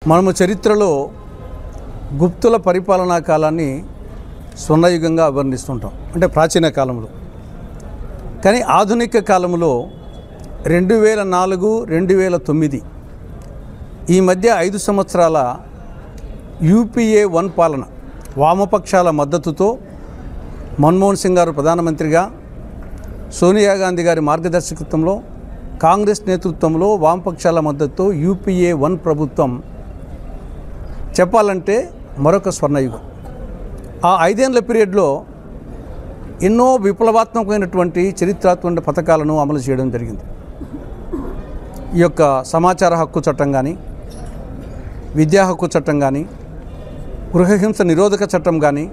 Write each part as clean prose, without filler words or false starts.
మనము చరిత్రలో గుప్తుల పరిపాలనా కాలాన్ని స్వర్ణయుగంగా వర్ణిస్తుంటాం, అంటే ప్రాచీన కాలంలో. కానీ ఆధునిక కాలంలో 2004, 2009 ఈ మధ్య 5 సంవత్సరాల UPA 1 పాలన, వామపక్షాల మద్దతుతో మన్మోహన్ సింగ్ గారు ప్రధానమంత్రిగా, సోనియా గాంధీ గారి మార్గదర్శకత్వంలో, కాంగ్రెస్ నేతృత్వంలో వామపక్షాల మద్దతుతో UPA 1 ప్రభుత్వం చెప్పాలంటే మరొక స్వర్ణయుగం. ఆ 5 ఏళ్ల పీరియడ్లో ఎన్నో విప్లవాత్మకమైనటువంటి చరిత్రాత్మక పథకాలను అమలు చేయడం జరిగింది. ఈ యొక్క సమాచార హక్కు చట్టం కానీ, విద్యా హక్కు చట్టం కానీ, గృహహింస నిరోధక చట్టం కానీ,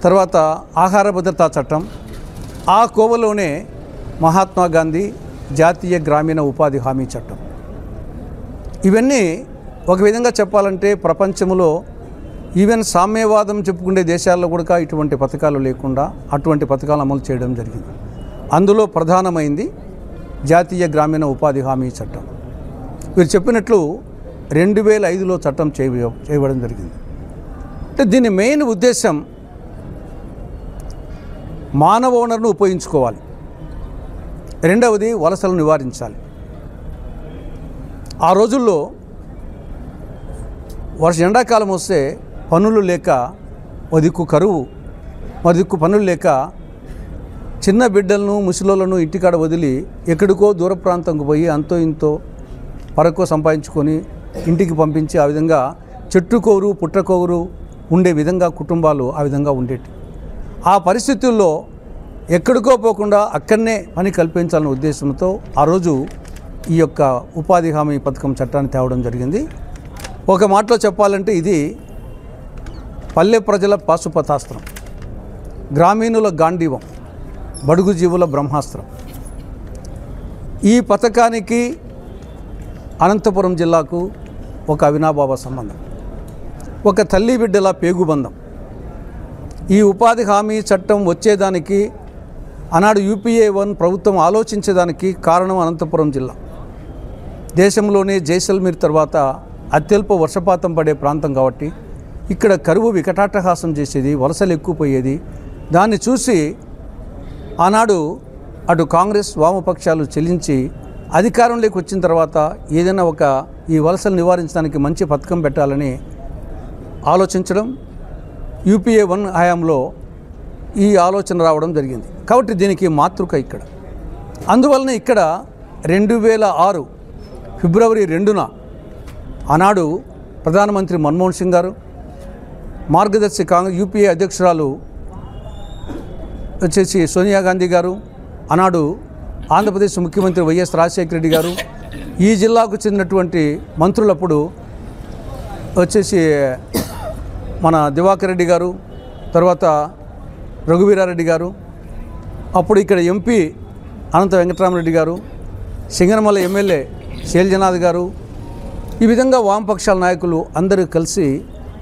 తర్వాత ఆహార భద్రతా చట్టం, ఆ కోవలోనే మహాత్మా గాంధీ జాతీయ గ్రామీణ ఉపాధి హామీ చట్టం. ఇవన్నీ ఒక విధంగా చెప్పాలంటే ప్రపంచంలో ఈవెన్ సామ్యవాదం చెప్పుకునే దేశాల్లో కూడా ఇటువంటి పథకాలు లేకుండా అటువంటి పథకాలు అమలు చేయడం జరిగింది. అందులో ప్రధానమైంది జాతీయ గ్రామీణ ఉపాధి హామీ చట్టం. వీరు చెప్పినట్లు 2005లో చట్టం చేయబడడం జరిగింది. అంటే దీని మెయిన్ ఉద్దేశం మానవ వనరును ఉపయోగించుకోవాలి, రెండవది వలసలను నివారించాలి. ఆ రోజుల్లో ఎండాకాలం వస్తే పనులు లేక, ఒక దిక్కు కరువు, మరి దిక్కు పనులు లేక చిన్న బిడ్డలను ముసలోళ్ళను ఇంటికాడ వదిలి ఎక్కడికో దూర ప్రాంతంకు పోయి అంతో ఇంతో పరకో సంపాదించుకొని ఇంటికి పంపించి ఆ విధంగా చెట్టుకోరు పుట్టకోరు ఉండే విధంగా కుటుంబాలు ఆ విధంగా ఉండేవి. ఆ పరిస్థితుల్లో ఎక్కడికో పోకుండా అక్కడనే పని కల్పించాలనే ఉద్దేశంతో ఆ రోజు ఈ యొక్క ఉపాధి హామీ పథకం చట్టాన్ని తేవడం జరిగింది. ఒక మాటలో చెప్పాలంటే ఇది పల్లె ప్రజల పాశుపతాస్త్రం, గ్రామీణుల గాంధీవం, బడుగు జీవుల బ్రహ్మాస్త్రం. ఈ పథకానికి అనంతపురం జిల్లాకు ఒక అవినాభావ సంబంధం, ఒక తల్లి బిడ్డల పేగుబంధం. ఈ ఉపాధి హామీ చట్టం వచ్చేదానికి ఆనాడు UPA 1 ప్రభుత్వం ఆలోచించేదానికి కారణం అనంతపురం జిల్లా. దేశంలోనే జైసల్మీర్ తర్వాత అత్యల్ప వర్షపాతం పడే ప్రాంతం కాబట్టి ఇక్కడ కరువు వికటాటహాసం చేసేది, వలసలు ఎక్కువపోయేది. దాన్ని చూసి ఆనాడు అటు కాంగ్రెస్ వామపక్షాలు చెల్లించి అధికారంలోకి వచ్చిన తర్వాత ఏదైనా ఈ వలసలు నివారించడానికి మంచి పథకం పెట్టాలని ఆలోచించడం, UPA 1 హయాంలో ఈ ఆలోచన రావడం జరిగింది. కాబట్టి దీనికి మాతృక ఇక్కడ. అందువలన ఇక్కడ 2006 ఫిబ్రవరి 2న ఆనాడు ప్రధానమంత్రి మన్మోహన్ సింగ్ గారు, మార్గదర్శి UPA అధ్యక్షురాలు వచ్చేసి సోనియా గాంధీ గారు, ఆనాడు ఆంధ్రప్రదేశ్ ముఖ్యమంత్రి వైఎస్ రాజశేఖర రెడ్డి గారు, ఈ జిల్లాకు చెందినటువంటి మంత్రులప్పుడు వచ్చేసి మన దివాకర్ రెడ్డి గారు, తర్వాత రఘువీరారెడ్డి గారు, అప్పుడు ఇక్కడ MP అనంత వెంకటరామరెడ్డి గారు, సింగనమల ఎమ్మెల్యే శైలజనాథ్ గారు, ఈ విధంగా వామపక్షాల నాయకులు అందరూ కలిసి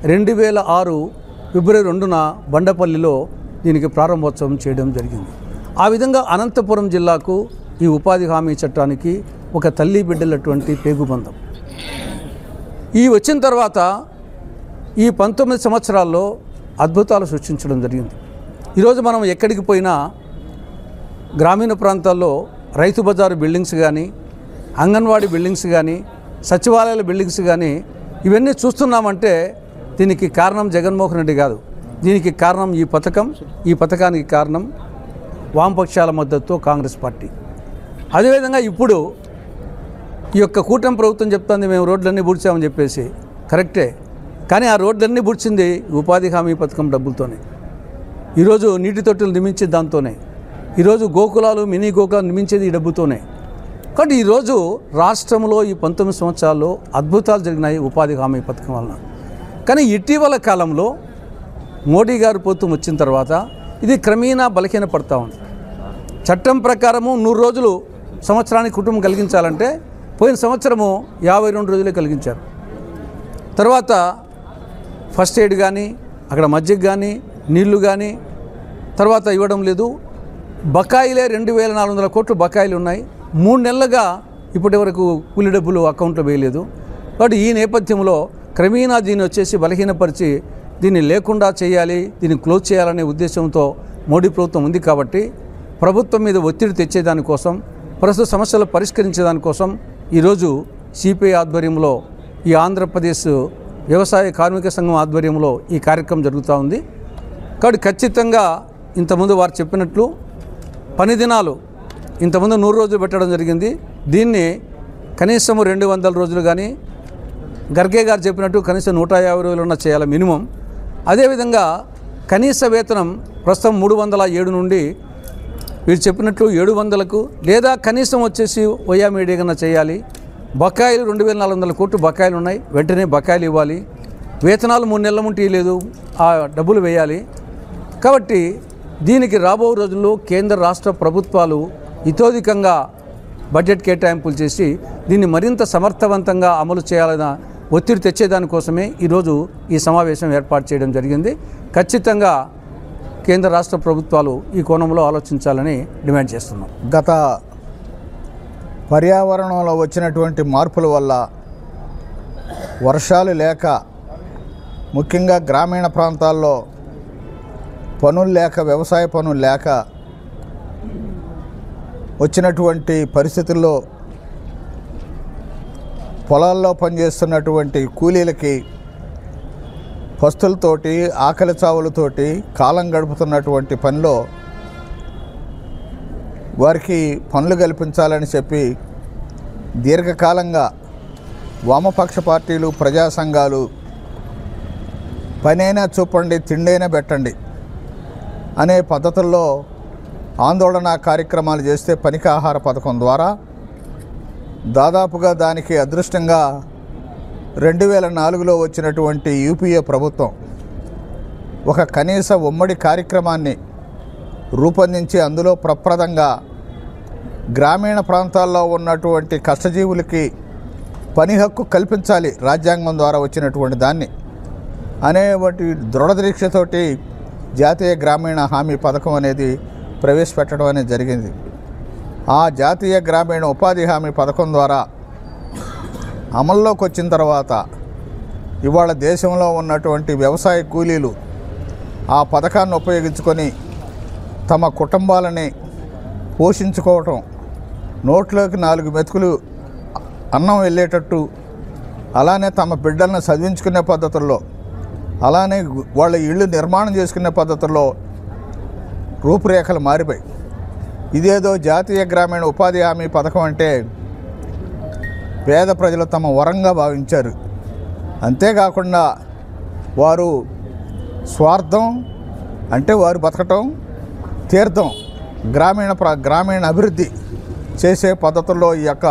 2006 ఫిబ్రవరి 2న బండపల్లిలో దీనికి ప్రారంభోత్సవం చేయడం జరిగింది. ఆ విధంగా అనంతపురం జిల్లాకు ఈ ఉపాధి హామీ చట్టానికి ఒక తల్లి బిడ్డలటువంటి పేగుబంధం. ఈ వచ్చిన తర్వాత ఈ 19 సంవత్సరాల్లో అద్భుతాలు సృష్టించడం జరిగింది. ఈరోజు మనం ఎక్కడికి పోయినా గ్రామీణ ప్రాంతాల్లో రైతు బజారు బిల్డింగ్స్ కానీ, అంగన్వాడీ బిల్డింగ్స్ కానీ, సచివాలయాల బిల్డింగ్స్ కానీ ఇవన్నీ చూస్తున్నామంటే దీనికి కారణం జగన్మోహన్ రెడ్డి కాదు, దీనికి కారణం ఈ పథకం. ఈ పథకానికి కారణం వామపక్షాల మద్దతుతో కాంగ్రెస్ పార్టీ. అదేవిధంగా ఇప్పుడు ఈ యొక్క కూటమి ప్రభుత్వం చెప్తుంది మేము రోడ్లన్నీ బూడ్చామని చెప్పేసి, కరెక్టే. కానీ ఆ రోడ్లన్నీ బూడ్చింది ఉపాధి హామీ పథకం డబ్బులతోనే. ఈరోజు నీటి తొట్టులు నిర్మించేది దాంతోనే, ఈరోజు గోకులాలు మినీ గోకులాలు నిర్మించేది ఈ డబ్బుతోనే. కాబట్టి ఈరోజు రాష్ట్రంలో ఈ 19 సంవత్సరాల్లో అద్భుతాలు జరిగినాయి ఉపాధి హామీ పథకం వలన. కానీ ఇటీవల కాలంలో మోడీ గారు ప్రభుత్వం వచ్చిన తర్వాత ఇది క్రమేణా బలహీనపడతా ఉంది. చట్టం ప్రకారము 100 రోజులు సంవత్సరానికి కుటుంబం కలిగించాలంటే పోయిన సంవత్సరము 52 రోజులే కలిగించారు. తర్వాత ఫస్ట్ ఎయిడ్ కానీ, అక్కడ మజ్జిగ కానీ, నీళ్లు కానీ తర్వాత ఇవ్వడం లేదు. బకాయిలే 2400 కోట్లు బకాయిలు ఉన్నాయి. 3 నెలలుగా ఇప్పటి వరకు కూలి డబ్బులు అకౌంట్లో వేయలేదు. కాబట్టి ఈ నేపథ్యంలో క్రమేణా దీన్ని వచ్చేసి బలహీనపరిచి దీన్ని లేకుండా చేయాలి, దీన్ని క్లోజ్ చేయాలనే ఉద్దేశంతో మోడీ ప్రభుత్వం ఉంది. కాబట్టి ప్రభుత్వం మీద ఒత్తిడి తెచ్చేదానికోసం, ప్రస్తుత సమస్యలు పరిష్కరించేదానికోసం ఈరోజు సిపిఐ ఆధ్వర్యంలో ఈ ఆంధ్రప్రదేశ్ వ్యవసాయ కార్మిక సంఘం ఆధ్వర్యంలో ఈ కార్యక్రమం జరుగుతూ ఉంది. కాబట్టి ఖచ్చితంగా ఇంతకుముందు వారు చెప్పినట్లు పని దినాలు ఇంతకుముందు 100 రోజులు పెట్టడం జరిగింది. దీన్ని కనీసం 200 రోజులు కానీ, గర్గే గారు చెప్పినట్టు కనీసం 150 రోజులున్న చేయాలి మినిమం. అదేవిధంగా కనీస వేతనం ప్రస్తుతం 307 నుండి వీరు చెప్పినట్లు 700కు లేదా కనీసం వచ్చేసి మీడియాగా చేయాలి. బకాయిలు 2400 కోట్లు బకాయిలు ఉన్నాయి, వెంటనే బకాయిలు ఇవ్వాలి. వేతనాలు 3 నెలల ముంటి లేదు, ఆ డబ్బులు వేయాలి. కాబట్టి దీనికి రాబో రోజుల్లో కేంద్ర రాష్ట్ర ప్రభుత్వాలు ఇతోధికంగా బడ్జెట్ కేటాయింపులు చేసి దీన్ని మరింత సమర్థవంతంగా అమలు చేయాలన్న ఒత్తిడి తెచ్చేదానికోసమే ఈరోజు ఈ సమావేశం ఏర్పాటు చేయడం జరిగింది. ఖచ్చితంగా కేంద్ర రాష్ట్ర ప్రభుత్వాలు ఈ కోణంలో ఆలోచించాలని డిమాండ్ చేస్తున్నాం. గత పర్యావరణంలో వచ్చినటువంటి మార్పుల వల్ల వర్షాలు లేక, ముఖ్యంగా గ్రామీణ ప్రాంతాల్లో పనులు లేక, వ్యవసాయ పనులు లేక వచ్చినటువంటి పరిస్థితుల్లో పొలాల్లో పనిచేస్తున్నటువంటి కూలీలకి పస్తులతోటి, ఆకలి చావులతోటి కాలం గడుపుతున్నటువంటి పనిలో వారికి పనులు కల్పించాలని చెప్పి దీర్ఘకాలంగా వామపక్ష పార్టీలు, ప్రజా సంఘాలు పనైనా చూపండి, తిండైనా పెట్టండి అనే పద్ధతుల్లో ఆందోళన కార్యక్రమాలు చేస్తే పనికి ఆహార పథకం ద్వారా దాదాపుగా దానికి అదృష్టంగా 2004లో వచ్చినటువంటి యూపీఏ ప్రభుత్వం ఒక కనీస ఉమ్మడి కార్యక్రమాన్ని రూపొందించి అందులో ప్రప్రదంగా గ్రామీణ ప్రాంతాల్లో ఉన్నటువంటి కష్టజీవులకి పని హక్కు కల్పించాలి రాజ్యాంగం ద్వారా వచ్చినటువంటి దాన్ని అనేటువంటి దృఢదీక్షతోటి జాతీయ గ్రామీణ హామీ పథకం అనేది ప్రవేశపెట్టడం అనేది జరిగింది. ఆ జాతీయ గ్రామీణ ఉపాధి హామీ పథకం ద్వారా అమల్లోకి వచ్చిన తర్వాత ఇవాళ దేశంలో ఉన్నటువంటి వ్యవసాయ కూలీలు ఆ పథకాన్ని ఉపయోగించుకొని తమ కుటుంబాలని పోషించుకోవటం, నోట్లోకి 4 మెతుకులు అన్నం వెళ్ళేటట్టు, అలానే తమ బిడ్డలను చదివించుకునే పద్ధతుల్లో, అలానే వాళ్ళ ఇళ్ళు నిర్మాణం చేసుకునే పద్ధతుల్లో రూపురేఖలు మారిపోయి ఇదేదో జాతీయ గ్రామీణ ఉపాధి హామీ పథకం అంటే పేద ప్రజలు తమ వరంగా భావించారు. అంతేకాకుండా వారు స్వార్థం అంటే వారు బతకటం, తీర్థం, గ్రామీణ అభివృద్ధి చేసే పద్ధతుల్లో ఈ యొక్క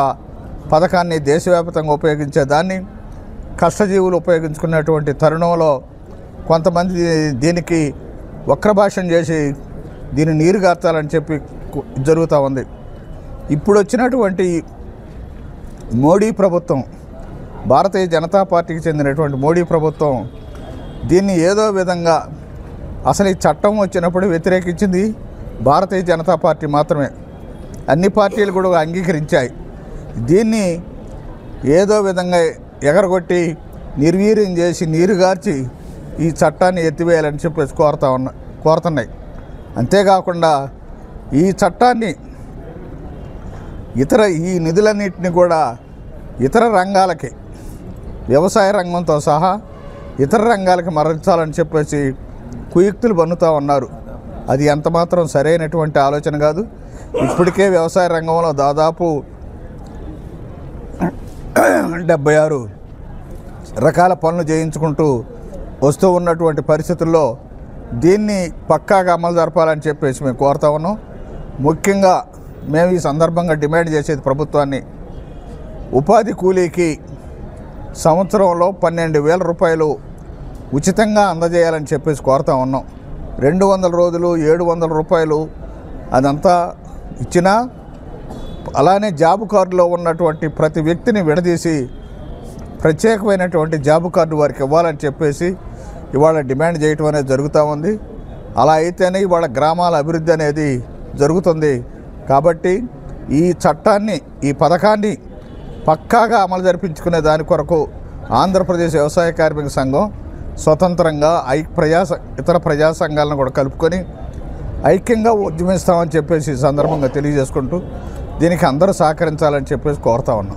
పథకాన్ని దేశవ్యాప్తంగా ఉపయోగించేదాన్ని కష్టజీవులు ఉపయోగించుకునేటువంటి తరుణంలో కొంతమంది దీనికి వక్రభాషం చేసి దీన్ని నీరుగార్చాలని చెప్పి జరుగుతూ ఉంది. ఇప్పుడు వచ్చినటువంటి మోడీ ప్రభుత్వం, భారతీయ జనతా పార్టీకి చెందినటువంటి మోడీ ప్రభుత్వం దీన్ని ఏదో విధంగా, అసలు ఈ చట్టం వచ్చినప్పుడు వ్యతిరేకించింది భారతీయ జనతా పార్టీ మాత్రమే, అన్ని పార్టీలు కూడా అంగీకరించాయి. దీన్ని ఏదో విధంగా ఎగరగొట్టి నిర్వీర్యం చేసి నీరుగార్చి ఈ చట్టాన్ని ఎత్తివేయాలని చెప్పేసి కోరుతున్నాయి. అంతేకాకుండా ఈ చట్టాన్ని ఈ నిధులన్నింటినీ కూడా ఇతర రంగాలకి, వ్యవసాయ రంగంతో సహా ఇతర రంగాలకి మరల్చాలని చెప్పేసి కుయుక్తులు బన్నుతూ ఉన్నారు. అది ఎంతమాత్రం సరైనటువంటి ఆలోచన కాదు. ఇప్పటికే వ్యవసాయ రంగంలో దాదాపు 76 రకాల పనులు చేయించుకుంటూ వస్తూ ఉన్నటువంటి పరిస్థితుల్లో దీన్ని పక్కాగా అమలు జరపాలని చెప్పేసి మేము కోరుతా ఉన్నాం. ముఖ్యంగా మేము ఈ సందర్భంగా డిమాండ్ చేసేది ప్రభుత్వాన్ని, ఉపాధి కూలీకి సంవత్సరంలో 12,000 రూపాయలు ఉచితంగా అందజేయాలని చెప్పేసి కోరుతా ఉన్నాం. 200 రోజులు 700 రూపాయలు అదంతా ఇచ్చినా, అలానే జాబు కార్డులో ఉన్నటువంటి ప్రతి వ్యక్తిని విడదీసి ప్రత్యేకమైనటువంటి జాబు కార్డు వారికి ఇవ్వాలని చెప్పేసి ఇవాళ డిమాండ్ చేయటం అనేది జరుగుతూ ఉంది. అలా అయితేనే ఇవాళ గ్రామాల అభివృద్ధి అనేది జరుగుతుంది. కాబట్టి ఈ చట్టాన్ని, ఈ పథకాన్ని పక్కాగా అమలు జరిపించుకునే దాని కొరకు ఆంధ్రప్రదేశ్ వ్యవసాయ కార్మిక సంఘం స్వతంత్రంగా ఇతర ప్రజా సంఘాలను కూడా కలుపుకొని ఐక్యంగా ఉద్యమిస్తామని చెప్పేసి ఈ సందర్భంగా తెలియజేసుకుంటూ దీనికి అందరూ సహకరించాలని చెప్పేసి కోరుతా ఉన్నాం.